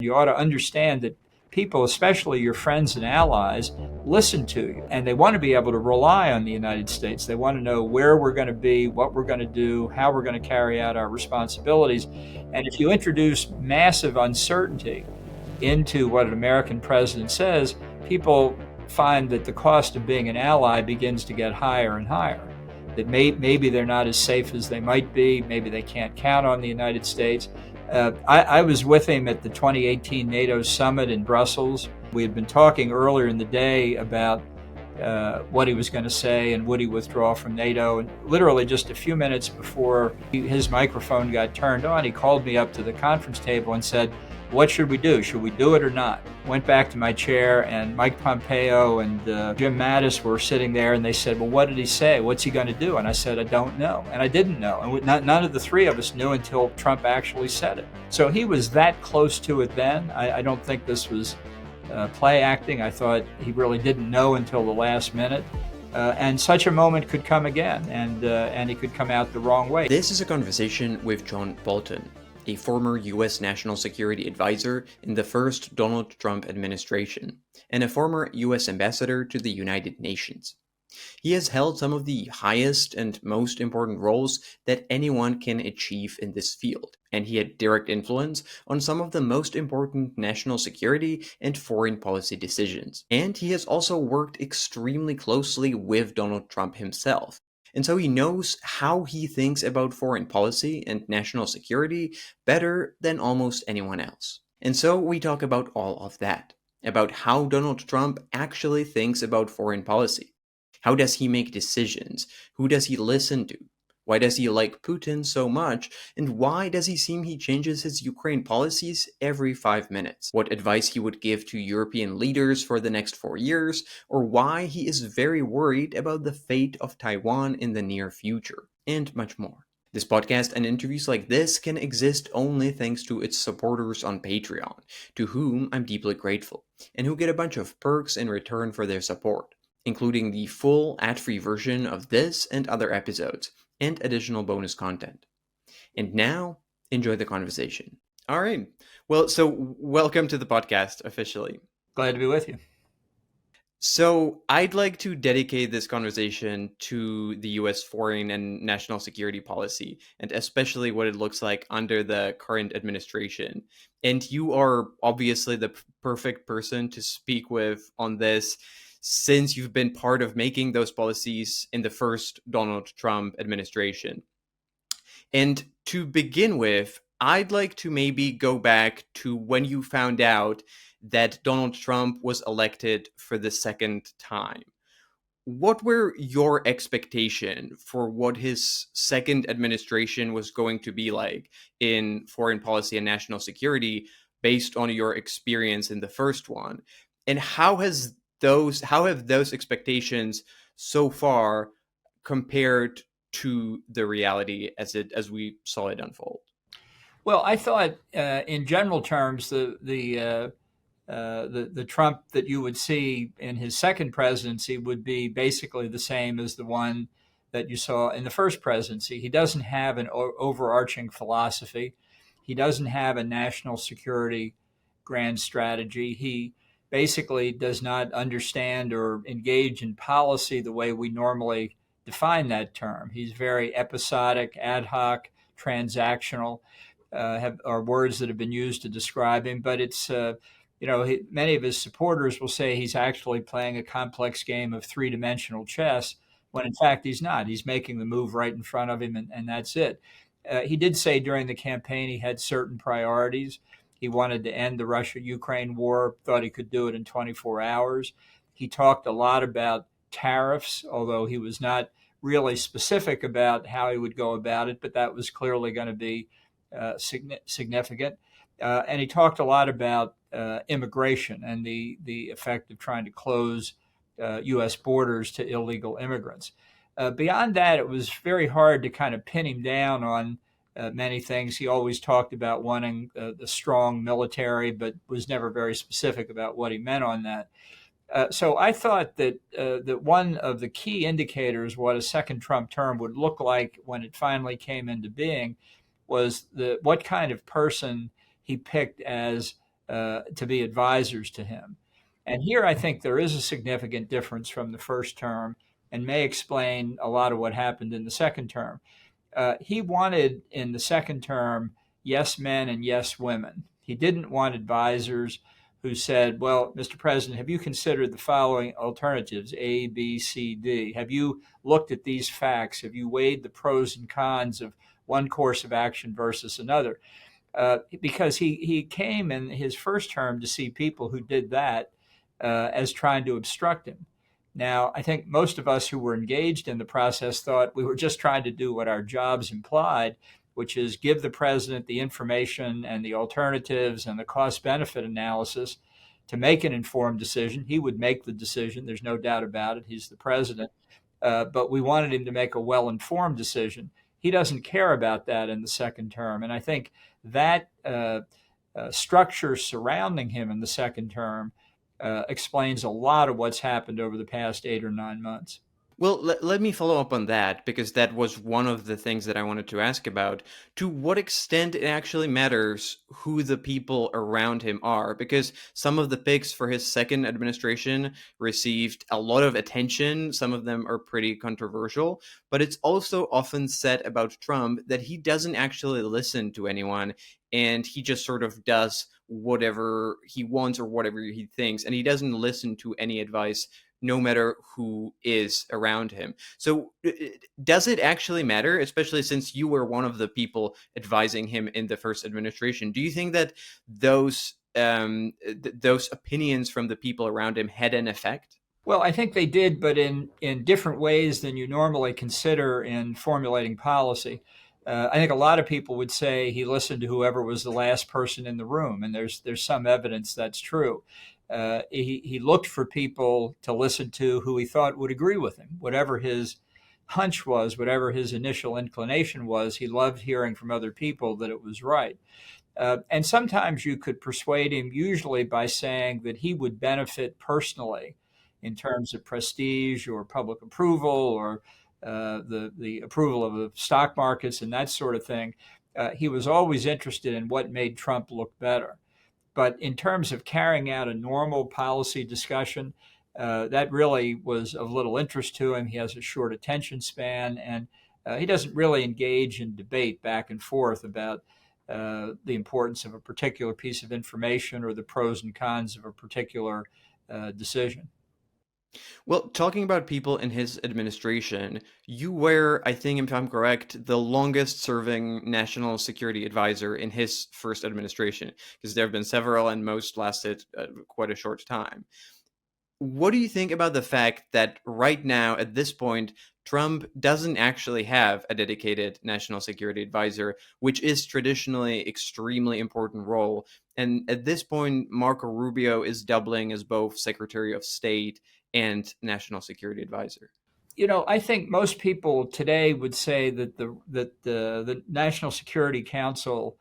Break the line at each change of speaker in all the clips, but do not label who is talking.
You ought to understand that people, especially your friends and allies, listen to you, and they want to be able to rely on the United States. They want to know where we're going to be, what we're going to do, how we're going to carry out our responsibilities. And if you introduce massive uncertainty into what an American president says, people find that the cost of being an ally begins to get higher and higher. That maybe they're not as safe as they might be. Maybe they can't count on the United States. I was with him at the 2018 NATO summit in Brussels. We had been talking earlier in the day about what he was going to say and would he withdraw from NATO. And literally just a few minutes before his microphone got turned on, he called me up to the conference table and said, "What should we do? Should we do it or not?" Went back to my chair, and Mike Pompeo and Jim Mattis were sitting there, and they said, "Well, what did he say? What's he going to do?" And I said, "I don't know." And I didn't know. And none of the three of us knew until Trump actually said it. So he was that close to it then. I don't think this was play acting. I thought he really didn't know until the last minute. And such a moment could come again, and he could come out the wrong way.
This is a conversation with John Bolton, a former U.S. National Security Advisor in the first Donald Trump administration, and a former U.S. Ambassador to the United Nations. He has held some of the highest and most important roles that anyone can achieve in this field, and he had direct influence on some of the most important national security and foreign policy decisions. And he has also worked extremely closely with Donald Trump himself. And so he knows how he thinks about foreign policy and national security better than almost anyone else. And so we talk about all of that, about how Donald Trump actually thinks about foreign policy. How does he make decisions? Who does he listen to? Why does he like Putin so much? And why does he seem he changes his Ukraine policies every 5 minutes? What advice he would give to European leaders for the next 4 years? Or why he is very worried about the fate of Taiwan in the near future? And much more. This podcast and interviews like this can exist only thanks to its supporters on Patreon, to whom I'm deeply grateful, and who get a bunch of perks in return for their support, including the full ad-free version of this and other episodes, and additional bonus content. And now, enjoy the conversation. All right. Well, so welcome to the podcast officially.
Glad to be with you.
So I'd like to dedicate this conversation to the U.S. foreign and national security policy, and especially what it looks like under the current administration. And you are obviously the perfect person to speak with on this, since you've been part of making those policies in the first Donald Trump administration. And to begin with, I'd like to maybe go back to when you found out that Donald Trump was elected for the second time. What were your expectations for what his second administration was going to be like in foreign policy and national security based on your experience in the first one? And how have those expectations so far compared to the reality as we saw it unfold?
Well, I thought, in general terms, the Trump that you would see in his second presidency would be basically the same as the one that you saw in the first presidency. He doesn't have an overarching philosophy. He doesn't have a national security grand strategy. He basically does not understand or engage in policy the way we normally define that term. He's very episodic, ad hoc, transactional, are words that have been used to describe him, but it's many of his supporters will say he's actually playing a complex game of three-dimensional chess, when in fact he's not. He's making the move right in front of him, and that's it. He did say during the campaign he had certain priorities. He wanted to end the Russia-Ukraine war, thought he could do it in 24 hours. He talked a lot about tariffs, although he was not really specific about how he would go about it, but that was clearly going to be significant. And he talked a lot about immigration and the effect of trying to close U.S. borders to illegal immigrants. Beyond that, it was very hard to kind of pin him down on many things. He always talked about wanting the strong military, but was never very specific about what he meant on that. So I thought that one of the key indicators what a second Trump term would look like when it finally came into being was what kind of person he picked as to be advisors to him. And here I think there is a significant difference from the first term and may explain a lot of what happened in the second term. He wanted in the second term yes men and yes women. He didn't want advisors who said, well, Mr. President, have you considered the following alternatives, A, B, C, D? Have you looked at these facts? Have you weighed the pros and cons of one course of action versus another? Because he came in his first term to see people who did that as trying to obstruct him. Now, I think most of us who were engaged in the process thought we were just trying to do what our jobs implied, which is give the president the information and the alternatives and the cost-benefit analysis to make an informed decision. He would make the decision. There's no doubt about it. He's the president. But we wanted him to make a well-informed decision. He doesn't care about that in the second term. And I think that structure surrounding him in the second term explains a lot of what's happened over the past 8 or 9 months.
Well, let me follow up on that, because that was one of the things that I wanted to ask about. To what extent it actually matters who the people around him are, because some of the picks for his second administration received a lot of attention. Some of them are pretty controversial, but it's also often said about Trump that he doesn't actually listen to anyone, and he just sort of does whatever he wants or whatever he thinks, and he doesn't listen to any advice no matter who is around him. So does it actually matter, especially since you were one of the people advising him in the first administration? Do you think that those opinions from the people around him had an effect?
Well, I think they did, but in different ways than you normally consider in formulating policy. I think a lot of people would say he listened to whoever was the last person in the room, and there's some evidence that's true. He looked for people to listen to who he thought would agree with him. Whatever his hunch was, whatever his initial inclination was, he loved hearing from other people that it was right. And sometimes you could persuade him, usually by saying that he would benefit personally in terms of prestige or public approval or the approval of the stock markets and that sort of thing. He was always interested in what made Trump look better. But in terms of carrying out a normal policy discussion, that really was of little interest to him. He has a short attention span, and he doesn't really engage in debate back and forth about the importance of a particular piece of information or the pros and cons of a particular decision.
Well, talking about people in his administration, you were, I think, if I'm correct, the longest serving national security advisor in his first administration, because there have been several and most lasted quite a short time. What do you think about the fact that right now, at this point, Trump doesn't actually have a dedicated national security advisor, which is traditionally extremely important role? And at this point, Marco Rubio is doubling as both Secretary of State and national security advisor.
You know, I think most people today would say that the National Security Council,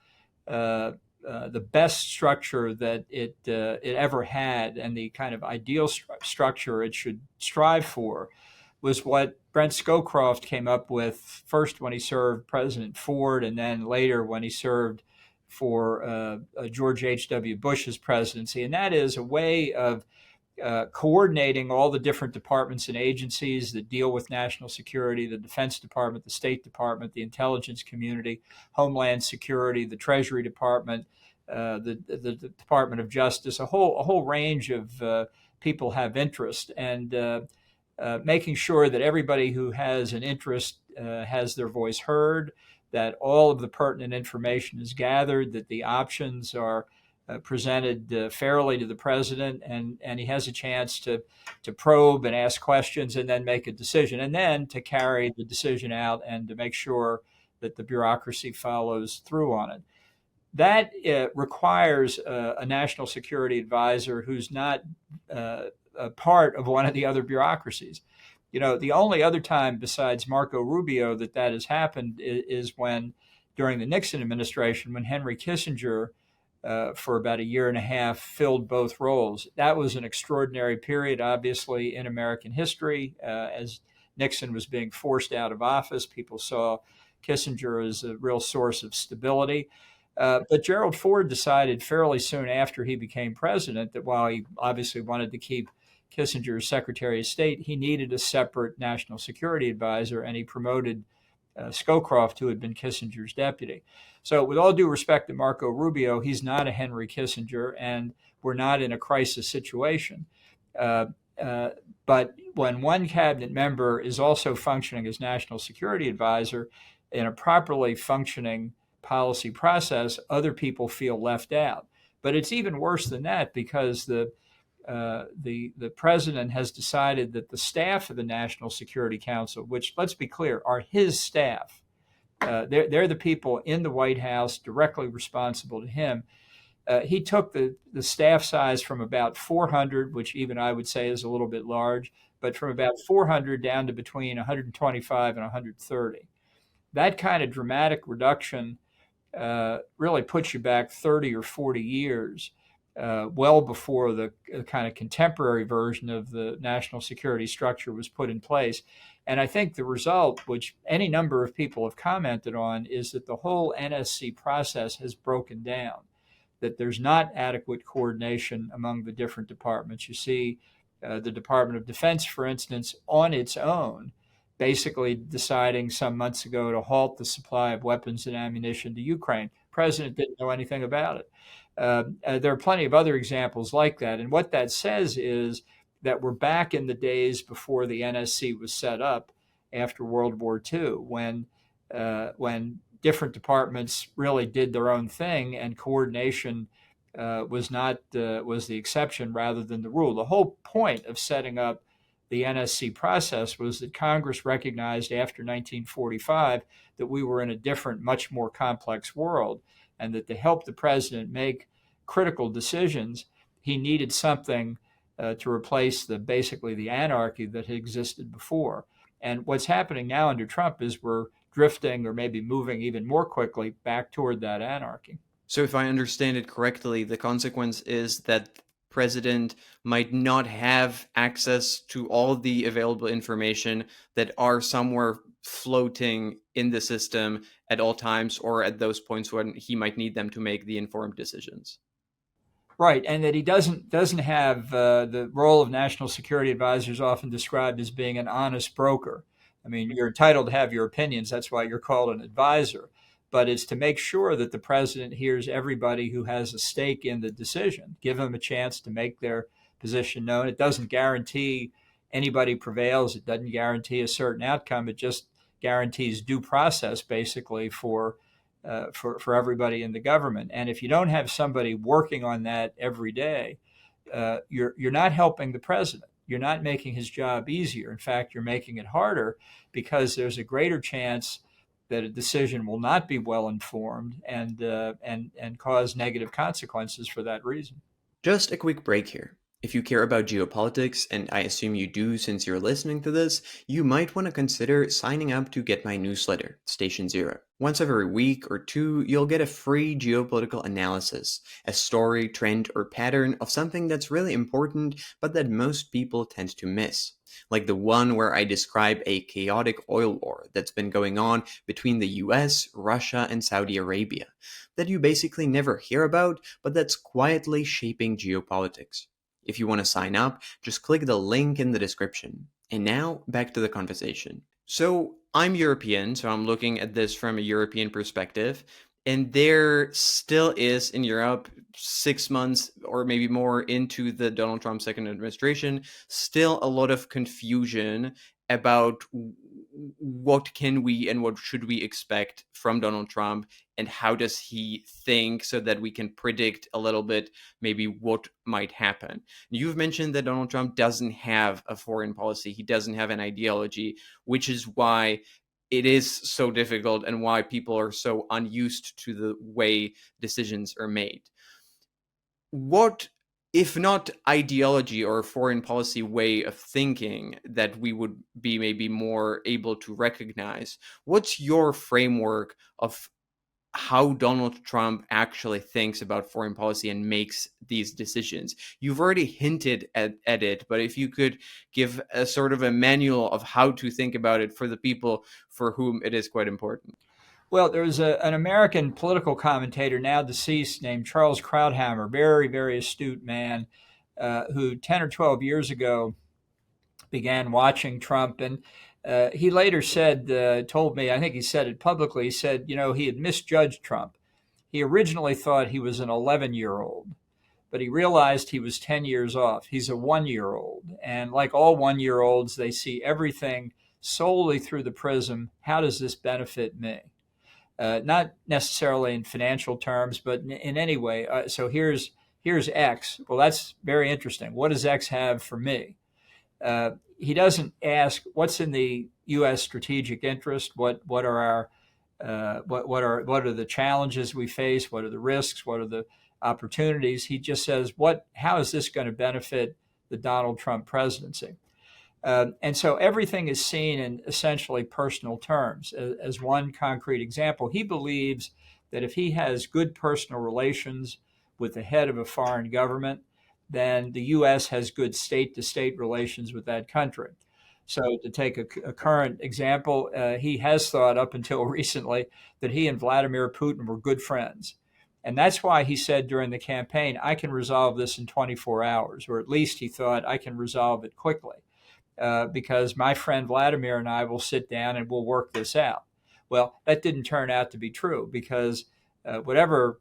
the best structure that it ever had, and the kind of ideal structure it should strive for, was what Brent Scowcroft came up with first when he served President Ford, and then later when he served for George H.W. Bush's presidency, and that is a way of coordinating all the different departments and agencies that deal with national security: the Defense Department, the State Department, the intelligence community, Homeland Security, the Treasury Department, the Department of Justice. A whole range of people have interest, and making sure that everybody who has an interest has their voice heard, that all of the pertinent information is gathered, that the options are presented fairly to the president, and he has a chance to probe and ask questions and then make a decision, and then to carry the decision out and to make sure that the bureaucracy follows through on it. That requires a national security advisor who's not a part of one of the other bureaucracies. You know, the only other time besides Marco Rubio that has happened is when, during the Nixon administration, when Henry Kissinger for about a year and a half filled both roles. That was an extraordinary period, obviously, in American history. As Nixon was being forced out of office, people saw Kissinger as a real source of stability. But Gerald Ford decided fairly soon after he became president that while he obviously wanted to keep Kissinger as Secretary of State, he needed a separate national security advisor, and he promoted Scowcroft, who had been Kissinger's deputy. So, with all due respect to Marco Rubio, he's not a Henry Kissinger, and we're not in a crisis situation. Uh, uh, but when one cabinet member is also functioning as national security advisor in a properly functioning policy process, other people feel left out. But it's even worse than that because the president has decided that the staff of the National Security Council, which let's be clear, are his staff, they're the people in the White House directly responsible to him. He took the staff size from about 400, which even I would say is a little bit large, but from about 400 down to between 125 and 130. That kind of dramatic reduction really puts you back 30 or 40 years, well before the kind of contemporary version of the national security structure was put in place. And I think the result, which any number of people have commented on, is that the whole NSC process has broken down, that there's not adequate coordination among the different departments. You see the Department of Defense, for instance, on its own, basically deciding some months ago to halt the supply of weapons and ammunition to Ukraine. The president didn't know anything about it. There are plenty of other examples like that. And what that says is that we're back in the days before the NSC was set up after World War II, when different departments really did their own thing and coordination was the exception rather than the rule. The whole point of setting up the NSC process was that Congress recognized after 1945 that we were in a different, much more complex world, and that to help the president make critical decisions, he needed something to replace basically the anarchy that had existed before. And what's happening now under Trump is we're drifting, or maybe moving even more quickly, back toward that anarchy.
So if I understand it correctly, the consequence is that president might not have access to all the available information that are somewhere floating in the system at all times, or at those points when he might need them to make the informed decisions.
Right, and that he doesn't have the role of national security advisor is often described as being an honest broker. I mean, you're entitled to have your opinions. That's why you're called an advisor. But it's to make sure that the president hears everybody who has a stake in the decision, give them a chance to make their position known. It doesn't guarantee anybody prevails. It doesn't guarantee a certain outcome. It just guarantees due process, basically, for everybody in the government. And if you don't have somebody working on that every day, you're not helping the president. You're not making his job easier. In fact, you're making it harder, because there's a greater chance that a decision will not be well informed and cause negative consequences for that reason.
Just a quick break here. If you care about geopolitics, and I assume you do since you're listening to this, you might want to consider signing up to get my newsletter, Station Zero. Once every week or two, you'll get a free geopolitical analysis, a story, trend, or pattern of something that's really important, but that most people tend to miss. Like the one where I describe a chaotic oil war that's been going on between the US, Russia, and Saudi Arabia, that you basically never hear about, but that's quietly shaping geopolitics. If you want to sign up, just click the link in the description. And now, back to the conversation. So, I'm European, so I'm looking at this from a European perspective. And there still is in Europe, 6 months or maybe more into the Donald Trump second administration, still a lot of confusion about what can we and what should we expect from Donald Trump, and how does he think, so that we can predict a little bit maybe what might happen. You've mentioned that Donald Trump doesn't have a foreign policy. He doesn't have an ideology, which is why it is so difficult and why people are so unused to the way decisions are made. What, if not ideology or foreign policy way of thinking, that we would be maybe more able to recognize? What's your framework of how Donald Trump actually thinks about foreign policy and makes these decisions? You've already hinted at it, but if you could give a sort of a manual of how to think about it for the people for whom it is quite important.
Well, there was an American political commentator now deceased named Charles Krauthammer, very, very astute man, who 10 or 12 years ago began watching Trump. And he later said, told me, I think he said it publicly, he said, he had misjudged Trump. He originally thought he was an 11-year-old, but he realized he was 10 years off. He's a 1-year-old. And like all 1-year-olds, they see everything solely through the prism. How does this benefit me? Not necessarily in financial terms, but in any way. So here's X. Well, that's very interesting. What does X have for me? He doesn't ask what's in the U.S. strategic interest. What are our what are the challenges we face? What are the risks? What are the opportunities? He just says, how is this going to benefit the Donald Trump presidency? And so everything is seen in essentially personal terms. As one concrete example, he believes that if he has good personal relations with the head of a foreign government, then the U.S. has good state-to-state relations with that country. So to take a current example, he has thought up until recently that he and Vladimir Putin were good friends. And that's why he said during the campaign, I can resolve this in 24 hours, or at least he thought I can resolve it quickly. Because my friend Vladimir and I will sit down and we'll work this out. Well, that didn't turn out to be true because whatever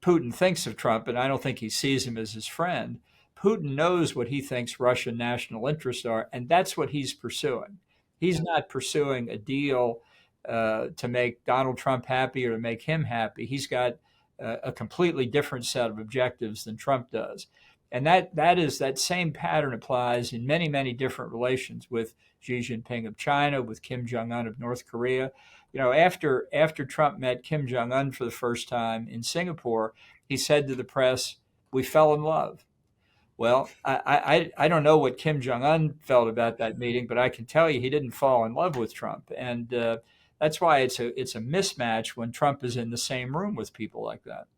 Putin thinks of Trump, and I don't think he sees him as his friend, Putin knows what he thinks Russian national interests are, and that's what he's pursuing. He's not pursuing a deal to make Donald Trump happy or to make him happy. He's got a completely different set of objectives than Trump does. And that same pattern applies in many, many different relations with Xi Jinping of China, with Kim Jong-un of North Korea. After Trump met Kim Jong-un for the first time in Singapore, he said to the press, "We fell in love." Well, I don't know what Kim Jong-un felt about that meeting, but I can tell you he didn't fall in love with Trump. And that's why it's a mismatch when Trump is in the same room with people like that.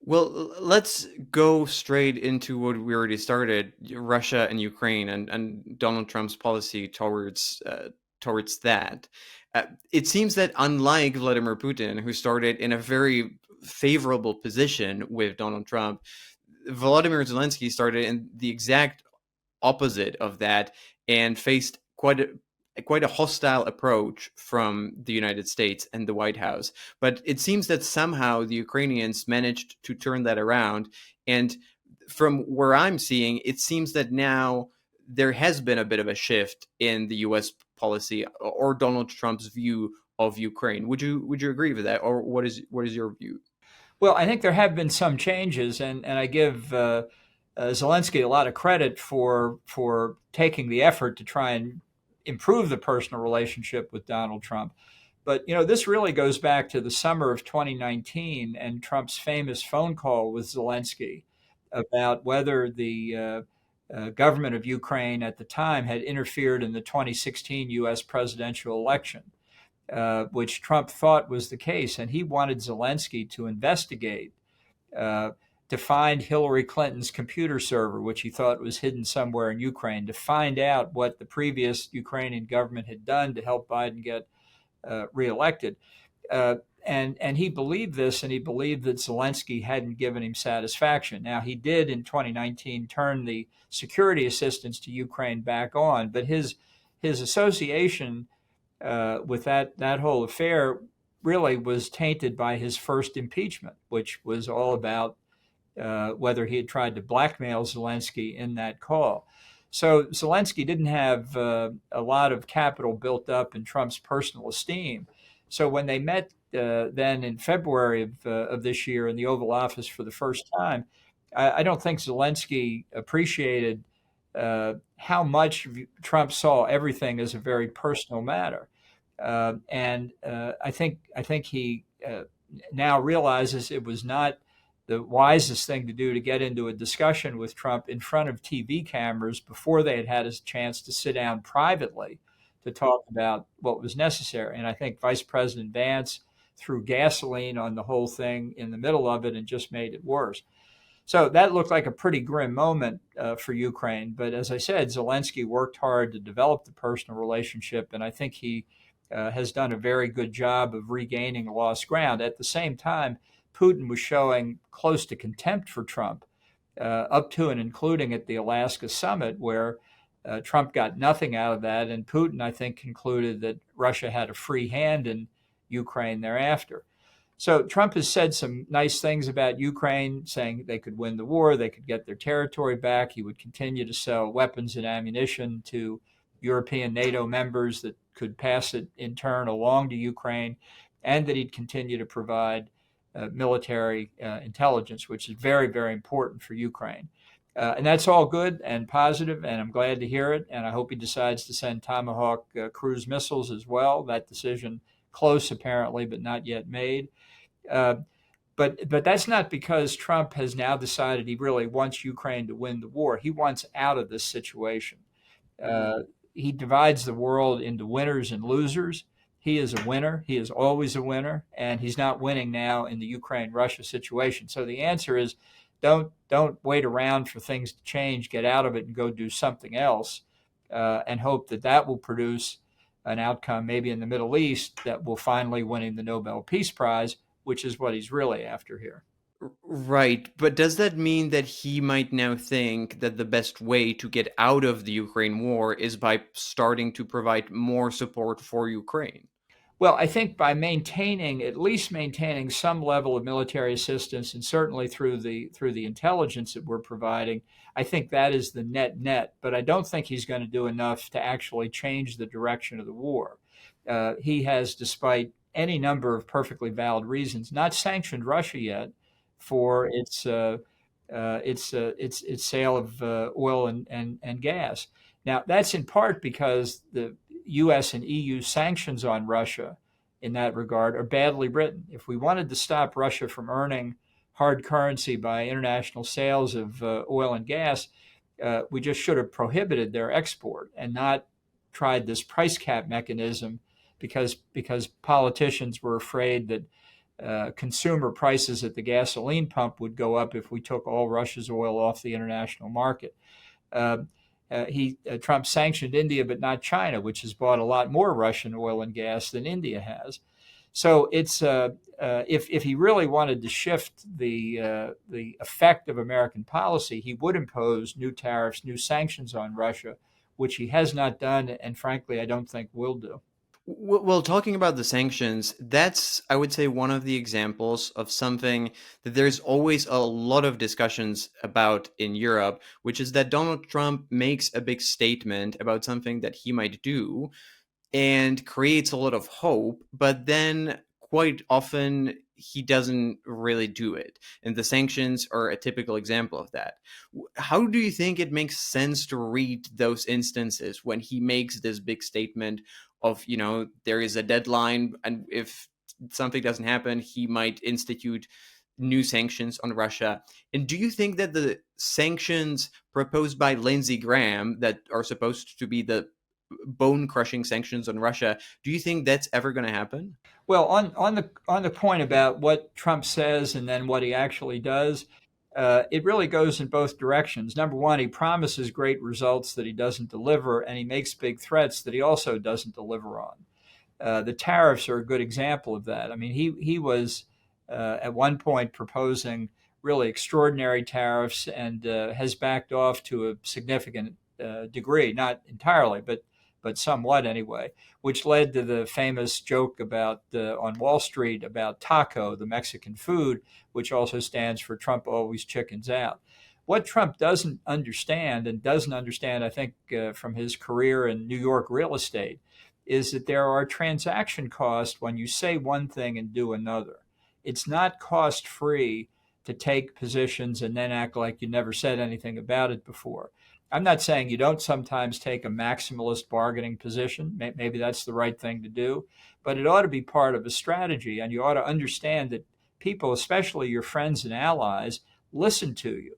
Well, let's go straight into what we already started, Russia and Ukraine and Donald Trump's policy towards that. It seems that unlike Vladimir Putin, who started in a very favorable position with Donald Trump, Volodymyr Zelensky started in the exact opposite of that and faced quite a hostile approach from the United States and the White House. But it seems that somehow the Ukrainians managed to turn that around. And from where I'm seeing, it seems that now there has been a bit of a shift in the U.S. policy or Donald Trump's view of Ukraine. Would you agree with that, or what is your view?
Well, I think there have been some changes, and I give Zelensky a lot of credit for taking the effort to try and improve the personal relationship with Donald Trump. But, this really goes back to the summer of 2019 and Trump's famous phone call with Zelensky about whether the government of Ukraine at the time had interfered in the 2016 U.S. presidential election, which Trump thought was the case. And he wanted Zelensky to investigate, to find Hillary Clinton's computer server, which he thought was hidden somewhere in Ukraine, to find out what the previous Ukrainian government had done to help Biden get reelected. And he believed this, and he believed that Zelensky hadn't given him satisfaction. Now, he did in 2019 turn the security assistance to Ukraine back on, but his association with that whole affair really was tainted by his first impeachment, which was all about whether he had tried to blackmail Zelensky in that call. So Zelensky didn't have a lot of capital built up in Trump's personal esteem. So when they met then in February of this year in the Oval Office for the first time, I don't think Zelensky appreciated how much Trump saw everything as a very personal matter. And I think he now realizes it was not the wisest thing to do to get into a discussion with Trump in front of TV cameras before they had had a chance to sit down privately to talk about what was necessary. And I think Vice President Vance threw gasoline on the whole thing in the middle of it and just made it worse. So that looked like a pretty grim moment for Ukraine. But as I said, Zelensky worked hard to develop the personal relationship, and I think he has done a very good job of regaining lost ground. At the same time, Putin was showing close to contempt for Trump, up to and including at the Alaska summit, where Trump got nothing out of that. And Putin, I think, concluded that Russia had a free hand in Ukraine thereafter. So Trump has said some nice things about Ukraine, saying they could win the war, they could get their territory back. He would continue to sell weapons and ammunition to European NATO members that could pass it in turn along to Ukraine, and that he'd continue to provide military intelligence, which is very, very important for Ukraine. And that's all good and positive, and I'm glad to hear it. And I hope he decides to send Tomahawk cruise missiles as well. That decision close, apparently, but not yet made. Uh, but that's not because Trump has now decided he really wants Ukraine to win the war. He wants out of this situation. Uh, he divides the world into winners and losers. He is a winner. He is always a winner, and he's not winning now in the Ukraine-Russia situation. So the answer is, don't wait around for things to change. Get out of it and go do something else, and hope that that will produce an outcome, maybe in the Middle East, that will finally winning the Nobel Peace Prize, which is what he's really after here.
Right, but does that mean that he might now think that the best way to get out of the Ukraine war is by starting to provide more support for Ukraine?
Well, I think by maintaining, at least maintaining some level of military assistance, and certainly through the intelligence that we're providing, I think that is the net net. But I don't think he's going to do enough to actually change the direction of the war. He has, despite any number of perfectly valid reasons, not sanctioned Russia yet for its sale of oil and gas. Now, that's in part because the U.S. and EU sanctions on Russia in that regard are badly written. If we wanted to stop Russia from earning hard currency by international sales of oil and gas, we just should have prohibited their export and not tried this price cap mechanism, because politicians were afraid that consumer prices at the gasoline pump would go up if we took all Russia's oil off the international market. Uh, Trump sanctioned India, but not China, which has bought a lot more Russian oil and gas than India has. So it's if he really wanted to shift the effect of American policy, he would impose new tariffs, new sanctions on Russia, which he has not done, and frankly, I don't think will do.
Well, talking about the sanctions, that's, I would say, one of the examples of something that there's always a lot of discussions about in Europe, which is that Donald Trump makes a big statement about something that he might do and creates a lot of hope, but then quite often he doesn't really do it. And the sanctions are a typical example of that. How do you think it makes sense to read those instances when he makes this big statement of, there is a deadline, and if something doesn't happen, he might institute new sanctions on Russia? And do you think that the sanctions proposed by Lindsey Graham, that are supposed to be the bone-crushing sanctions on Russia, do you think that's ever going to happen?
Well, on the point about what Trump says and then what he actually does, it really goes in both directions. Number one, he promises great results that he doesn't deliver, and he makes big threats that he also doesn't deliver on. The tariffs are a good example of that. I mean, he was at one point proposing really extraordinary tariffs, and has backed off to a significant degree, not entirely, but somewhat anyway, which led to the famous joke about on Wall Street about taco, the Mexican food, which also stands for Trump always chickens out. What Trump doesn't understand, I think, from his career in New York real estate, is that there are transaction costs when you say one thing and do another. It's not cost free to take positions and then act like you never said anything about it before. I'm not saying you don't sometimes take a maximalist bargaining position. Maybe that's the right thing to do, but it ought to be part of a strategy, and you ought to understand that people, especially your friends and allies, listen to you.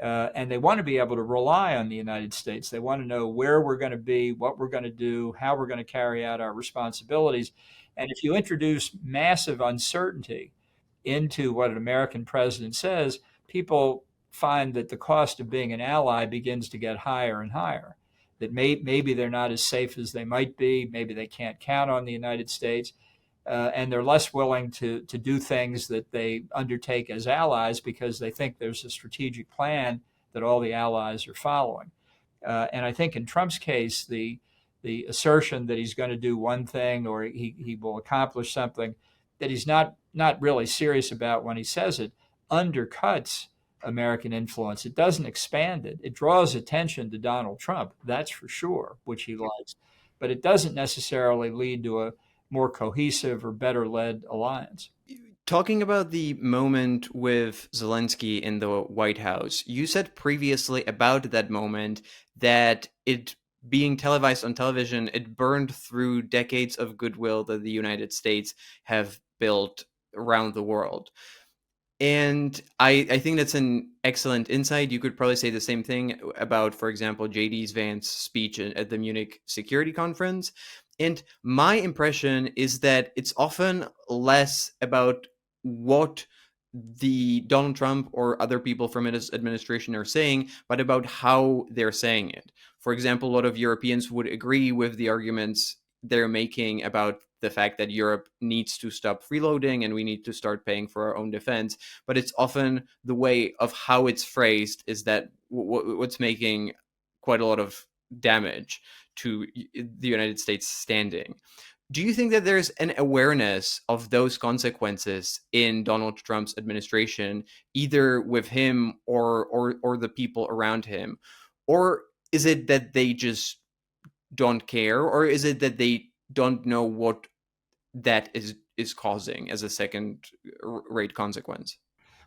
And they want to be able to rely on the United States. They want to know where we're going to be, what we're going to do, how we're going to carry out our responsibilities. And if you introduce massive uncertainty into what an American president says, people find that the cost of being an ally begins to get higher and higher. that maybe they're not as safe as they might be. Maybe they can't count on the United States. And they're less willing to do things that they undertake as allies because they think there's a strategic plan that all the allies are following. And I think in Trump's case, the assertion that he's going to do one thing or he will accomplish something that he's not really serious about when he says it undercuts American influence. It doesn't expand it. It draws attention to Donald Trump, that's for sure, which he likes, but it doesn't necessarily lead to a more cohesive or better led alliance.
Talking about the moment with Zelensky in the White House, you said previously about that moment that it being televised on television, it burned through decades of goodwill that the United States have built around the world. And I think that's an excellent insight. You could probably say the same thing about, for example, J.D. Vance's speech at the Munich Security Conference. And my impression is that it's often less about what the Donald Trump or other people from his administration are saying, but about how they're saying it. For example, a lot of Europeans would agree with the arguments they're making about the fact that Europe needs to stop freeloading and we need to start paying for our own defense. But it's often the way of how it's phrased is that what's making quite a lot of damage to the United States standing. Do you think that there's an awareness of those consequences in Donald Trump's administration, either with him or the people around him? Or is it that they just don't care? Or is it that they don't know what that is causing as a second-rate consequence?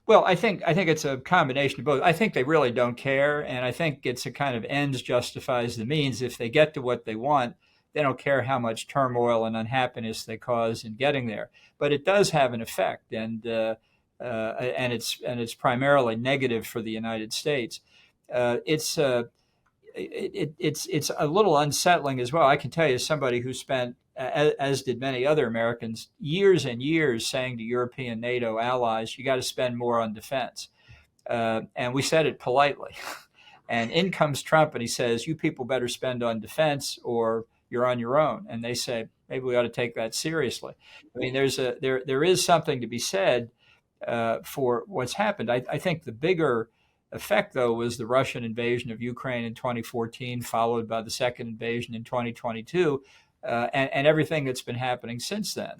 Well, I think it's a combination of both. I think they really don't care, and I think it's a kind of ends justifies the means. If they get to what they want, they don't care how much turmoil and unhappiness they cause in getting there. But it does have an effect, and it's primarily negative for the United States. It's it's a little unsettling as well. I can tell you, as somebody who spent, as did many other Americans, years and years saying to European NATO allies, you got to spend more on defense. And we said it politely. And in comes Trump and he says, you people better spend on defense or you're on your own. And they say, maybe we ought to take that seriously. I mean, there is something to be said for what's happened. I think the bigger effect, though, was the Russian invasion of Ukraine in 2014, followed by the second invasion in 2022, and everything that's been happening since then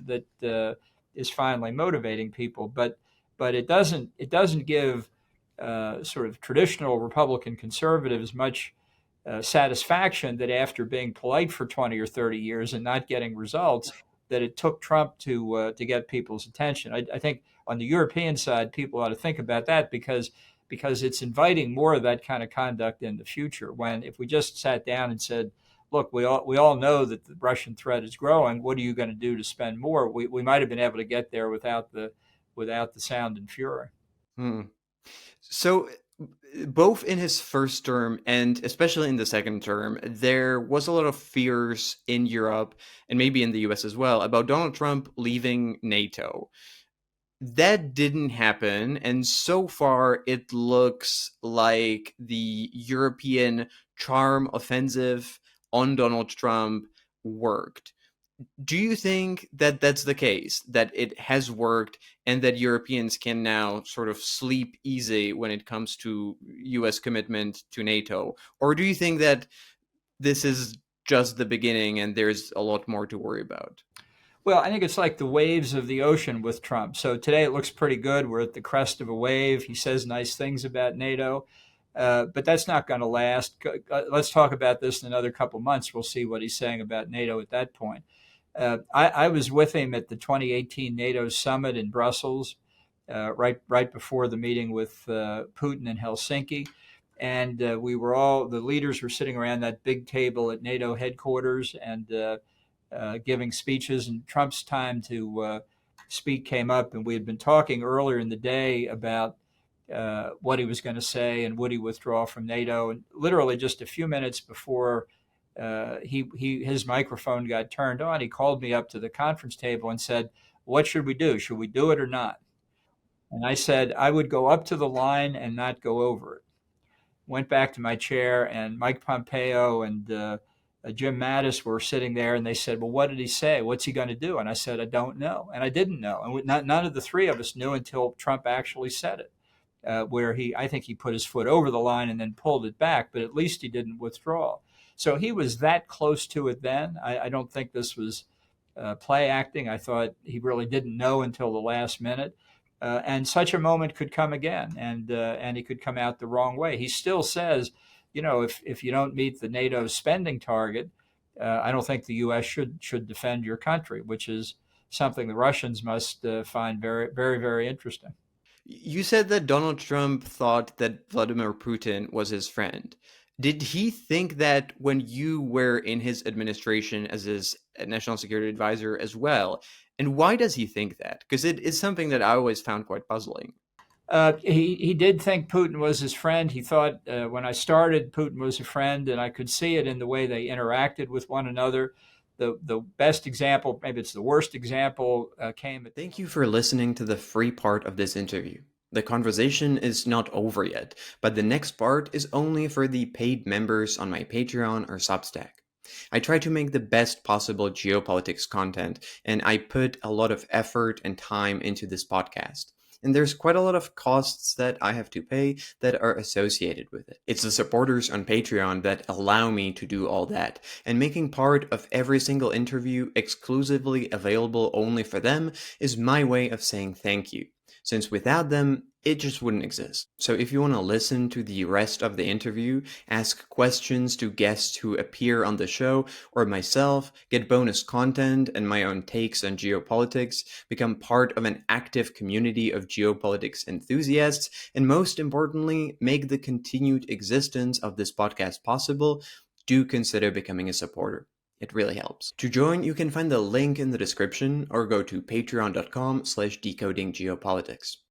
that is finally motivating people. But it doesn't give sort of traditional Republican conservatives much satisfaction that after being polite for 20 or 30 years and not getting results, that it took Trump to get people's attention. I think on the European side, people ought to think about that because it's inviting more of that kind of conduct in the future. When if we just sat down and said, look, we all know that the Russian threat is growing. What are you going to do to spend more? We might have been able to get there without the sound and fury.
So both in his first term and especially in the second term, there was a lot of fears in Europe and maybe in the US as well about Donald Trump leaving NATO. That didn't happen, and so far it looks like the European charm offensive on Donald Trump worked. Do you think that that's the case, that it has worked and that Europeans can now sort of sleep easy when it comes to US commitment to NATO? Or do you think that this is just the beginning and there's a lot more to worry about?
Well, I think it's like the waves of the ocean with Trump. So today it looks pretty good. We're at the crest of a wave. He says nice things about NATO, but that's not going to last. Let's talk about this in another couple months. We'll see what he's saying about NATO at that point. I was with him at the 2018 NATO summit in Brussels, right before the meeting with Putin in Helsinki. And the leaders were sitting around that big table at NATO headquarters and giving speeches, and Trump's time to speak came up, and we had been talking earlier in the day about what he was going to say and would he withdraw from NATO. And literally just a few minutes before his microphone got turned on, he called me up to the conference table and said, what should we do? Should we do it or not? And I said, I would go up to the line and not go over it. went back to my chair, and Mike Pompeo and Jim Mattis were sitting there, and they said, "Well, what did he say? What's he going to do?" And I said, "I don't know," and I didn't know, and none of the three of us knew until Trump actually said it. Where I think he put his foot over the line and then pulled it back, but at least he didn't withdraw. So he was that close to it then. I don't think this was play acting. I thought he really didn't know until the last minute. And such a moment could come again, and he could come out the wrong way. He still says, if you don't meet the NATO spending target, I don't think the U.S. should defend your country, which is something the Russians must find very, very, very interesting.
You said that Donald Trump thought that Vladimir Putin was his friend. Did he think that when you were in his administration as his national security advisor as well? And why does he think that? Because it is something that I always found quite puzzling.
He did think Putin was his friend. He thought when I started, Putin was a friend, and I could see it in the way they interacted with one another. The best example, maybe it's the worst example, came at.
Thank you for listening to the free part of this interview. The conversation is not over yet, but the next part is only for the paid members on my Patreon or Substack. I try to make the best possible geopolitics content, and I put a lot of effort and time into this podcast. And there's quite a lot of costs that I have to pay that are associated with it. It's the supporters on Patreon that allow me to do all that, and making part of every single interview exclusively available only for them is my way of saying thank you, since without them, it just wouldn't exist. So if you want to listen to the rest of the interview, ask questions to guests who appear on the show, or myself, get bonus content and my own takes on geopolitics, become part of an active community of geopolitics enthusiasts, and most importantly, make the continued existence of this podcast possible, do consider becoming a supporter. It really helps. To join, you can find the link in the description or go to patreon.com/decodinggeopolitics.